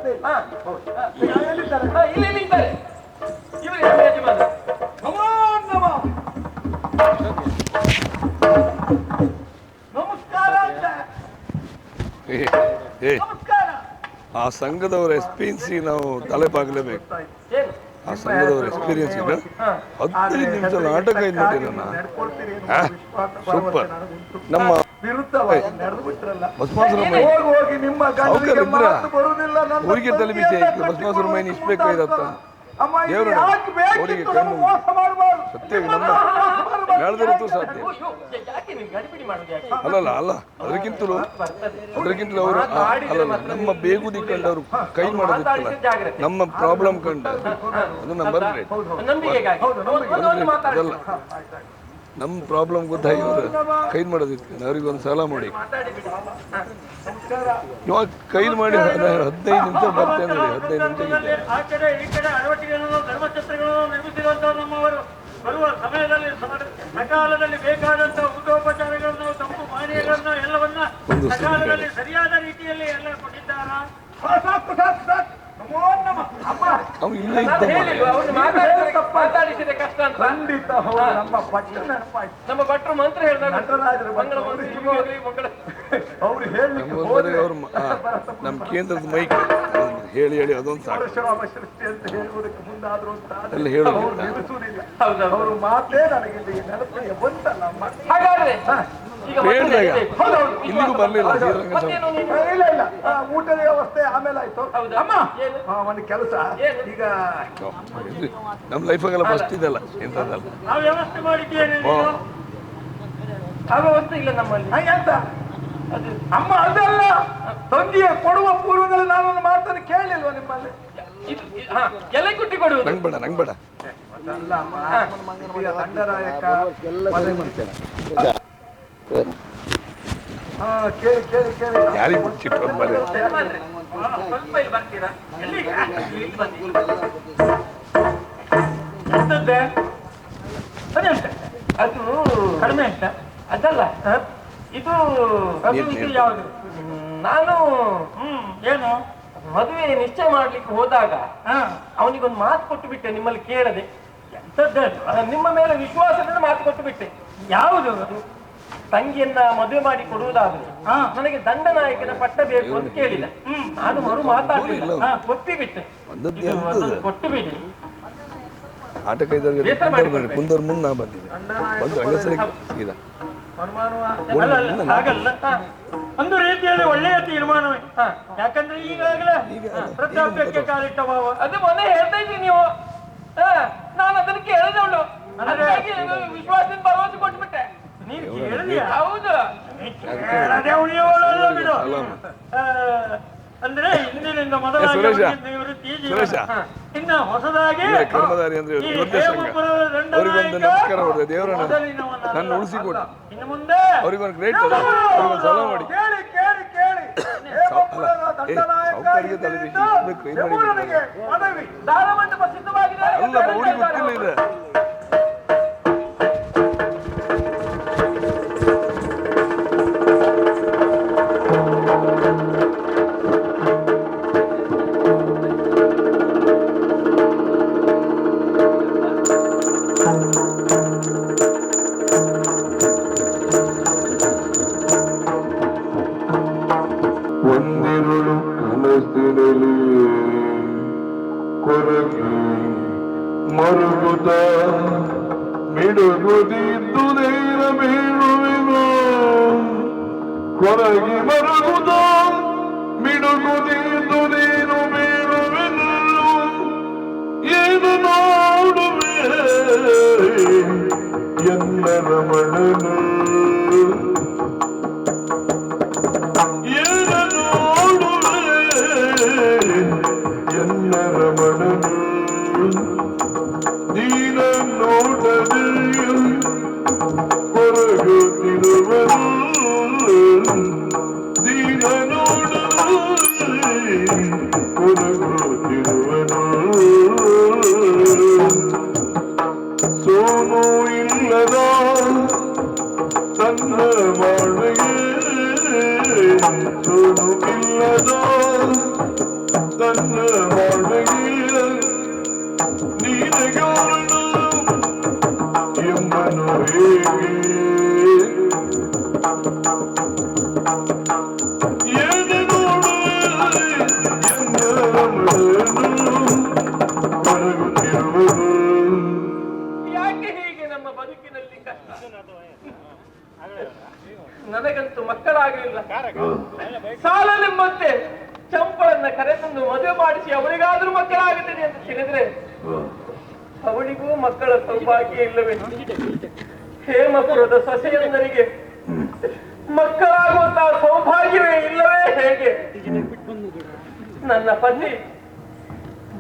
ಗೊತ್ತೇ ಇಲ್ಲ. ಎಲ್ಲಿದ್ದಾರೆ? ಇಲ್ಲಿ ಇದ್ದಾರೆ ಇವರು ನಮ್ಮ ಯಜಮಾನ. ನಮೋ ನಮಃ. ನಮಸ್ಕಾರ ಅಂತ. ನಮಸ್ಕಾರ. ಆ ಸಂಘದವರ ಎಕ್ಸ್ಪೀರಿಯನ್ಸ್ ನಾವು ತಲೆ ಬಾಗಲೇಬೇಕು. ಏನು ಆ ಸಂಘದವರ ಎಕ್ಸ್ಪೀರಿಯನ್ಸ್ ಈಗ 15 ನಿಮಿಷ ನಾಟಕ ಇದು ಮಾಡಿರೋಣ. ಸೂಪರ್. ನಮ್ಮ ವಿರುದ್ಧವಾಗಿ ನಡೆದು ಬಿಟ್ರಲ್ಲ. ಬಸವಾಸುರಮೈ ಹೋಗಿ ನಿಮ್ಮ ಗಂಡನಿಗೆ ಮಾತು ಬರುವುದಿಲ್ಲ. ನನ್ನ ಊರಿಗೆ ತಲೆಬಿಸಿ ಆಯ್ತು. ಬಸವಾಸುರಮೈನ ಇಷ್ಟಬೇಕಾಗಿರತ್ತ ದೇವರು ಅವರಿಗೆ ಕಣ್ಣು ಸತ್ಯ ನಮ್ಮ ಬೆಳೆದಿರತ್ತು ಸಾಧ್ಯ ಯಾಕೆ ನೀವು ಗಡಿಬಿಡಿ ಮಾಡೋದು ಯಾಕೆ? ಅಲ್ಲಲ್ಲ ಅಲ್ಲ ಅದಕ್ಕಿಂತಲೂ ಅವರು ಅಲ್ಲಲ್ಲ ನಮ್ಮ ಬೇಗುದಿ ಕಂಡು ಅವರು ಕೈ ಮಾಡೋದಿತ್ತಲ್ಲ ನಮ್ಮ ಪ್ರಾಬ್ಲಮ್ ಕಂಡು ಅದು ನಂಬರ್ ಪ್ಲೇಟ್ ನಂಬಿಕೆಗಾಗಿ ಅದಲ್ಲ ನಮ್ಮ ಪ್ರಾಬ್ಲಮ್ ಗೊತ್ತಾಗಿ ಅವರು ಕೈ ಮಾಡೋದಿತ್ತು ಅವ್ರಿಗೊಂದು ಸಾಲ ಮಾಡಿ ಇವಾಗ ಕೈಲಿ ಮಾಡಿ 15 ನಿಮಿಷ ಬರ್ತೇನೆ ನೋಡಿ 15 ನಿಮಿಷ ಆ ಕಡೆ ಈ ಕಡೆ ಅಳವಟ್ಟಿಗೆಗಳನ್ನು ಧರ್ಮಛತ್ರಗಳನ್ನು ನಿರ್ಮಿಸಿರುವಂತಹ ನಮ್ಮವರು ಬರುವ ಸಮಯದಲ್ಲಿ ಸಕಾಲದಲ್ಲಿ ಬೇಕಾದಂತಹ ಊಟೋಪಚಾರಗಳನ್ನು ತಂಪು ಪಾನೀಯಗಳನ್ನು ಎಲ್ಲವನ್ನ ಸಕಾಲದಲ್ಲಿ ಸರಿಯಾದ ರೀತಿಯಲ್ಲಿ ಎಲ್ಲ ಕೊಟ್ಟಿದ್ದಾರಾ? ಅವ್ನು ಇಲ್ಲೇ ಇದ್ದ ಮಾತಾಡಿಸಿದ ಕಷ್ಟ ಅಂತ. ಖಂಡಿತ ಹೌದು. ನಮ್ಮ ಭಟ್ರು ನೆನಪಾಯ್ತು. ನಮ್ಮ ಭಟ್ರು ಮಂತ್ರ ಹೇಳಿದಾಗ ನಟರಾಜರು ಮಂಗಳ ಮಂತ್ರ ಅವ್ರು ಹೇಳಲಿಕ್ಕೆ ಅವರು ನಮ್ಮ ಕೇಂದ್ರದ ಮೈಕ್ ಹೇಳಿ ಹೇಳಿ ಅದೊಂದು ಸಾಕು ಪರಶುರಾಮ ಸೃಷ್ಟಿ ಅಂತ ಹೇಳುವುದಕ್ಕೆ ಮುಂದಾದ್ರು ಅಂತ ಎಲ್ಲ ಹೇಳೋದು ಅವ್ರು ನಿಲ್ಲಿಸುವುದಿಲ್ಲ. ಅವರು ಮಾತೇ ನನಗೆ ನೆನಪಿಗೆ ಬಂತಲ್ಲ. ಹಾಗಾದ್ರೆ ಈಗ ಹೇಳಿದಾಗ ಇಲ್ಲಿಗೂ ಬರಲಿಲ್ಲ ಶ್ರೀರಂಗ ಇಲ್ಲ ಇಲ್ಲ ಊಟದ ವ್ಯವಸ್ಥೆ ಆಮೇಲೆ ಆಯ್ತು. ಅಮ್ಮ ಒಂದು ಕೆಲಸ ಈಗ ನಮ್ಮ ಲೈಫಾಗೆಲ್ಲ ಫಸ್ಟ್ ಇದೆಲ್ಲ ಎಂತದಲ್ಲ ನಾವು ವ್ಯವಸ್ಥೆ ಮಾಡಿದ್ದೇನೆ. ಆ ವ್ಯವಸ್ಥೆ ಇಲ್ಲ ನಮ್ಮಲ್ಲಿ. ಎಂತ ಅದು ಅಮ್ಮ ಅದಲ್ಲ ತಂಗಿಯ ಕೊಡುವ ಪೂರ್ವದಲ್ಲಿ ನಾನೊಂದು ಮಾತನ್ನು ಕೇಳಲಿಲ್ವ ನಿಮ್ಮಲ್ಲಿ? ಎಲೆ ಕುಟ್ಟಿ ಕೊಡುವುದು ನಂಗೆ ಬೇಡ ಅದಲ್ಲ ಅಮ್ಮ. ಈಗ ದಂಡರಾಯಕ ಕೇಳಿ ಕೇಳಿ ಕೇಳಿ ಯಾರಿಗೆ ಬಿಚ್ಚಿಟ್ಟು ಬಂದ ಸ್ವಲ್ಪ ಇಲ್ಲಿ ಬರ್ತೀರಾ? ಎಲ್ಲಿಗೆ? ಇಲ್ಲಿ ಬನ್ನಿ. ಎಂತದ್ದೆ? ಅದೆಂತ? ಅದು ಕಡಿಮೆ ಅಂತ ಅದಲ್ಲ ಇದು ಇದು ಯಾವುದು? ನಾನು ಏನು ಮದುವೆ ನಿಶ್ಚಯ ಮಾಡ್ಲಿಕ್ಕೆ ಹೋದಾಗ ಹಾ ಅವನಿಗೊಂದು ಮಾತು ಕೊಟ್ಟು ಬಿಟ್ಟೆ ನಿಮ್ಮಲ್ಲಿ ಕೇಳದೆ. ಎಂತದ್ದೆ? ನಿಮ್ಮ ಮೇಲೆ ವಿಶ್ವಾಸದಿಂದ ಮಾತು ಕೊಟ್ಟು ಬಿಟ್ಟೆ. ಯಾವುದು? ತಂಗಿಯನ್ನ ಮದುವೆ ಮಾಡಿ ಕೊಡುವುದಾದ್ರೆ ನನಗೆ ದಂಡನಾಯಕನ ಪಟ್ಟ ಬೇಕು ಅಂತ ಕೇಳಿದ. ನಾನು ಮರು ಮಾತಾಡಲಿಲ್ಲ, ಒಪ್ಪಿ ಬಿಟ್ಟೆ. ಕೊಟ್ಟು ಬಿಡಿ. ಆಟಕ ಇದ್ದವ್ರಿಗೆ ಕುಂದರ್ ಮುಂದೆ ನಾ ಬಂದಿದ್ದೆ ಬಂದು ಹಂಗಸರಿಗೆ ಸೀದಾ ಹಾಗಲ್ಲ, ಒಂದು ರೀತಿಯಲ್ಲಿ ಒಳ್ಳೆಯ ತೀರ್ಮಾನವೇ. ಯಾಕಂದ್ರೆ ಈಗಾಗಲೇ ವೃದ್ಧಾಪ್ಯಕ್ಕೆ ಕಾಲಿಟ್ಟ ಮಾವ. ಅದು ಮೊನ್ನೆ ಹೇಳ್ತಾ ಇದ್ರಿ ನೀವು. ನಾನು ಅದನ್ನು ಕೇಳಿದವಳು, ವಿಶ್ವಾಸದಿಂದ ಭರವಸೆ ಕೊಟ್ಬಿಟ್ಟೆ. ನೀನು ಕೇಳಿದ್ಯಾ? ಹೌದು. ಕೇಳದೆ ಉಳಿಯುವವಳಲ್ಲ ಬಿಡು. ಅಂದ್ರೆ ಇಂದಿನಿಂದ ಮೊದಲಾಗಿ ನಿವೃತ್ತಿ ಇನ್ನ ಹೊಸದಾಗಿ ಅವರಿಗೊಂದು ನಮಸ್ಕಾರ ಹೊಡೆದ ದೇವರನ್ನ ನನ್ನ ಉಳಿಸಿಕೊಟ್ಟು ಇನ್ನು ಮುಂದೆ ಅವರಿಗೊಂದು ಗ್ರೇಟ್ ಅವರಿಗೊಂದು ಸಲ ಮಾಡಿ ಕೇಳಿ ಕೇಳಿ ಕೇಳಿ ಸಾವುಕಾರಿಗೆ ತಲೆ ಬಿಸಿ ಮನವಿ ದಾನ ಮಂಟಪ ಸಿದ್ಧವಾಗಿದೆ. ಅಲ್ಲ ಅವ್ರಿಗೆ ಗೊತ್ತಿಲ್ಲ ಇದೆ. ಒಂದಿರುಳು ಕನಸಿನಲ್ಲಿ ಕೊರಗಿ ಮರುಗುತ್ತ ಮಿಡುಗುದಿದ್ದು ನೇರ ಬೀಳುವೆನು ಕೊರಗಿ ಮರುಗುತ್ತ ಮಿಡುಗುದಿದ್ದು ನೀನು ಬೀಳುವೆನು ಏನು ನೋಡುವೆ ಎನ್ನರ ಮನನು ಎನ್ನರ ಮನನು ನೀನ ನೋಡದೆಯು ಕೊರಗುತ್ತಿರುವನು ನೀನ ನೋಡದೆ ಕೊರಗುತ್ತಿರುವನು ಸೋನು ಇಲ್ಲದ ತನ್ನ ಮಾಡುವೆ ಸೋನು ಇಲ್ಲದ ನನ್ನ வாழ்வையே ನೀನಗಾರಣ ಎಂಬನು ಹೇಗೆ ಏನೆ ನೋಡುವೆ ಹೊರಗುತ್ತಿರುವುದು ಯಾಕೆ ಹೀಗೆ ನಮ್ಮ ಬದುಕಿನಲ್ಲಿ ಕಷ್ಟ? ನನಗಂತೂ ಮಕ್ಕಳಾಗಲಿಲ್ಲ. ಸಾಲನೆಂಬಂತೆ ಚಂಪಳನ್ನ ಕರೆತಂದು ಮದುವೆ ಮಾಡಿಸಿ ಅವಳಿಗಾದ್ರೂ ಮಕ್ಕಳಾಗುತ್ತದೆ ಅಂತ ತಿಳಿದ್ರೆ ಅವಳಿಗೂ ಮಕ್ಕಳ ಸೌಭಾಗ್ಯ ಇಲ್ಲವೇ? ಹೇಮಪುರದ ಸೊಸೆಯಂದರಿಗೆ ಮಕ್ಕಳಾಗುವಂತಹ ಸೌಭಾಗ್ಯವೇ ಇಲ್ಲವೇ ಹೇಗೆ? ನನ್ನ ಪತಿ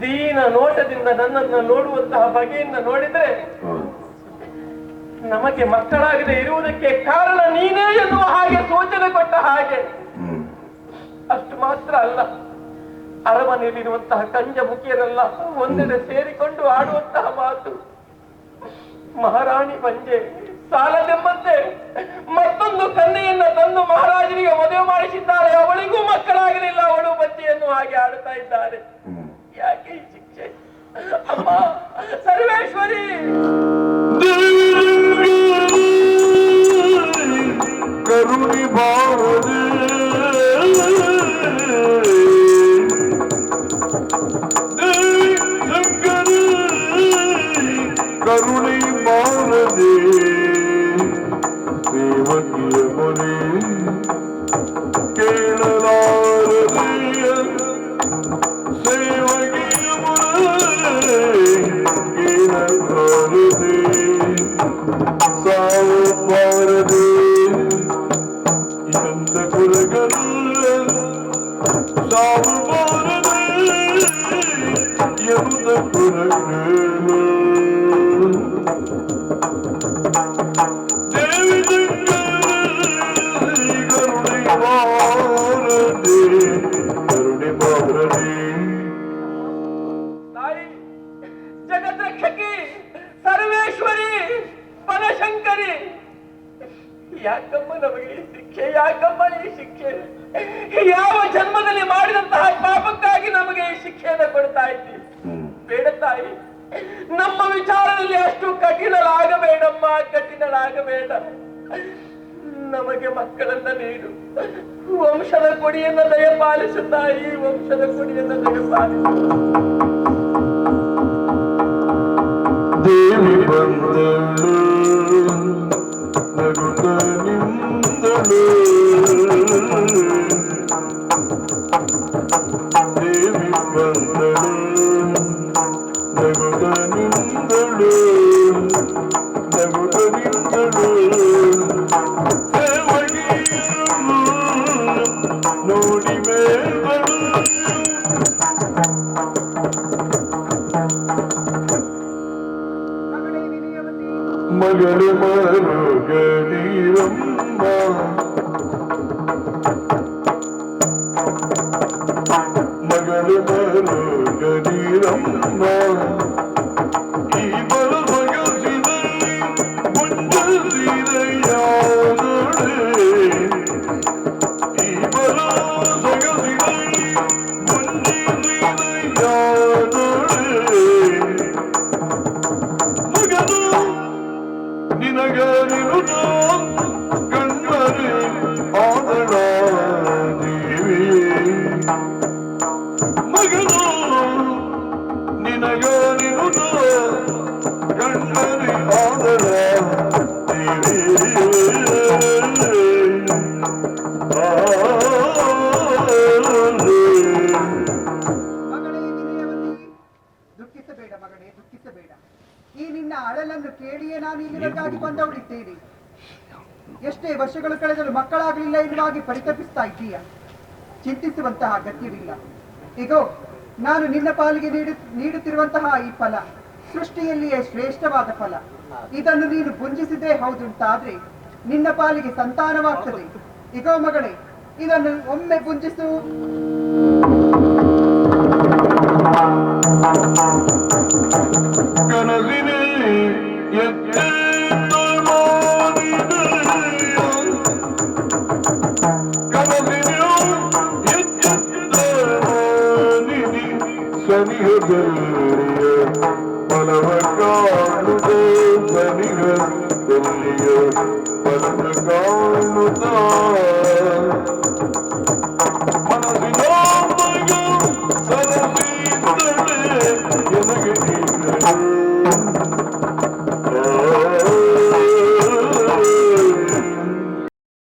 ದೀನ ನೋಟದಿಂದ ನನ್ನನ್ನು ನೋಡುವಂತಹ ಬಗೆಯಿಂದ ನೋಡಿದ್ರೆ ನಮಗೆ ಮಕ್ಕಳಾಗದೆ ಇರುವುದಕ್ಕೆ ಕಾರಣ ನೀನೇ ಎನ್ನುವ ಹಾಗೆ ಸೂಚನೆ ಕೊಟ್ಟ ಹಾಗೆ. ಅಷ್ಟು ಮಾತ್ರ ಅಲ್ಲ, ಅರಮನೆಯಲ್ಲಿರುವಂತಹ ಕಂಜ ಮುಖಿಯರೆಲ್ಲ ಒಂದೆಡೆ ಸೇರಿಕೊಂಡು ಆಡುವಂತಹ ಮಾತು, ಮಹಾರಾಣಿ ಪಂಜೆ ಸಾಲದೆಂಬಂತೆ ಮತ್ತೊಂದು ಕನ್ಯೆಯನ್ನ ತಂದು ಮಹಾರಾಜನಿಗೆ ಮದುವೆ ಮಾಡಿಸಿದ್ದಾರೆ, ಅವಳಿಗೂ ಮಕ್ಕಳಾಗಲಿಲ್ಲ, ಅವಳು ಪಂಜೆಯನ್ನು ಹಾಗೆ ಆಡುತ್ತಾ ಇದ್ದಾರೆ. ಯಾಕೆ ಈ ಶಿಕ್ಷೆ? ಅಮ್ಮ ಸರ್ವೇಶ್ವರಿ, ಕರುಣಿ ಬಾರದೆ ಶಂಕರ ಕರುಣಿ ಬಾರದೆ ಸೇವಕಿಯ ಮೊರೆ ಕೇಳಲಾರದೆ ಸೇವಕಿಯ ಮೊರೆ ಕೇಳಲಾರದೆ ಸಾವು ಬಾರದೆ ಇಂದ ಕುಲಗರು ಸಾವು ಬಾರದೆ ಎಂದ ಕುಲಗರು ದೇವಿ ಕರುಣೆ ಬಾರದೆ ಕರುಣೆ ಬಾರದೆ. ತಾಯಿ ಜಗದ್ರಕ್ಷಕಿ ಸರ್ವೇಶ್ವರಿ ಬನಶಂಕರಿ, ಯಾಕಮ್ಮ ನಮಗೆ ಈ ಶಿಕ್ಷೆ? ಯಾಕಮ್ಮ ಈ ಶಿಕ್ಷೆ? ಯಾವ ಜನ್ಮದಲ್ಲಿ ಮಾಡಿದಂತಹ ಪಾಪಕ್ಕಾಗಿ ನಮಗೆ ಈ ಶಿಕ್ಷೆಯನ್ನು ಕೊಡ್ತಾ ಇದ್ದೀವಿ? ಬೇಡ ತಾಯಿ, ನಮ್ಮ ವಿಚಾರದಲ್ಲಿ ಅಷ್ಟು ಕಠಿಣರಾಗಬೇಡಮ್ಮ, ಕಠಿಣರಾಗಬೇಡ. ನಮಗೆ ಮಕ್ಕಳನ್ನ ನೀಡು, ವಂಶದ ಕೊಡಿಯನ್ನ ದಯಪಾಲಿಸು ತಾಯಿ, ವಂಶದ ಕೊಡಿಯನ್ನ ದಯಪಾಲಿಸು. ದೇವಿ ಬಂದಳು ನಗುತ್ತ ನಿಂದಳು, ದೇವಿ ಬಂದಳು ನಗುತ್ತ ನಿಂದಳು, ನಗುತ್ತ ನಿಂದಳು ಸೇವಗಿಯರು ನೋಡಿ ಮೇಲ್ಬಳು. ಮಗಳು ಮರುಗನೀರಮ್ಮ, ಮಗಳು ಮರುಗನೀರಮ್ಮ, ಈ ಬಲು ಬಯಸಿದಲ್ಲಿ ಮುಂಜಸಿದೆಯಾದಳೆ, ಈ ಬಲು ಬಯಸಿದಲ್ಲಿ ಮುಂಜಸಿದೆಯಾದಳೆ, ಮಗನು ನಿನಗರಿರುದ ಕಣ್ಮರೆ ಆದಳ ದೇವಿಯೇ, ಮಗನು ನಿನಗರಿರುದ ಕಣ್ಮರೆ ಆದಳ ದೇವಿಯೇ. ಮಗಳೇ ವಿನಯವತಿ, ದುಃಖಿಸಬೇಡ ಮಗಳೇ, ದುಃಖಿಸಬೇಡ. ಈ ನಿನ್ನ ಅಳಲನ್ನು ಕೇಳಿಯೇ ನಾನು ಇಲ್ಲಿವರೆಗಾಗಿ ಬಂದವಳಿದ್ದೇನೆ. ಎಷ್ಟೇ ವರ್ಷಗಳು ಕಳೆದರೂ ಮಕ್ಕಳಾಗಲಿಲ್ಲ ಎನ್ನುವಾಗಿ ಪರಿತಪಿಸ್ತಾ ಇದ್ದೀಯ. ಚಿಂತಿಸುವಂತಹ ಅಗತ್ಯವಿಲ್ಲ. ಈಗೋ ನಾನು ನಿನ್ನ ಪಾಲಿಗೆ ನೀಡುತ್ತಿರುವಂತಹ ಈ ಫಲ ಸೃಷ್ಟಿಯಲ್ಲಿಯೇ ಶ್ರೇಷ್ಠವಾದ ಫಲ. ಇದನ್ನು ನೀನು ಭುಂಜಿಸಿದ್ದೇ ಹೌದುಂಟಾದ್ರೆ ನಿನ್ನ ಪಾಲಿಗೆ ಸಂತಾನವಾಗ್ತದೆ. ಈಗೋ ಮಗಳೇ, ಇದನ್ನು ಒಮ್ಮೆ ಭುಂಜಿಸು. ಕನಸಿನೇ ಎತ್ತೆತ್ತ ಮಾಡಿದೆಯ, ಕನಸಿನ ಎತ್ತೆತ್ತ ಮಾಡಿದೆಯ, ದನಿಯದಲ್ಲಿಯ ಫಲವ ಕಾಣುತ್ತ ದನಿಯ ದಲ್ಲಿಯ ಫಲವ ಕಾಣುತ್ತ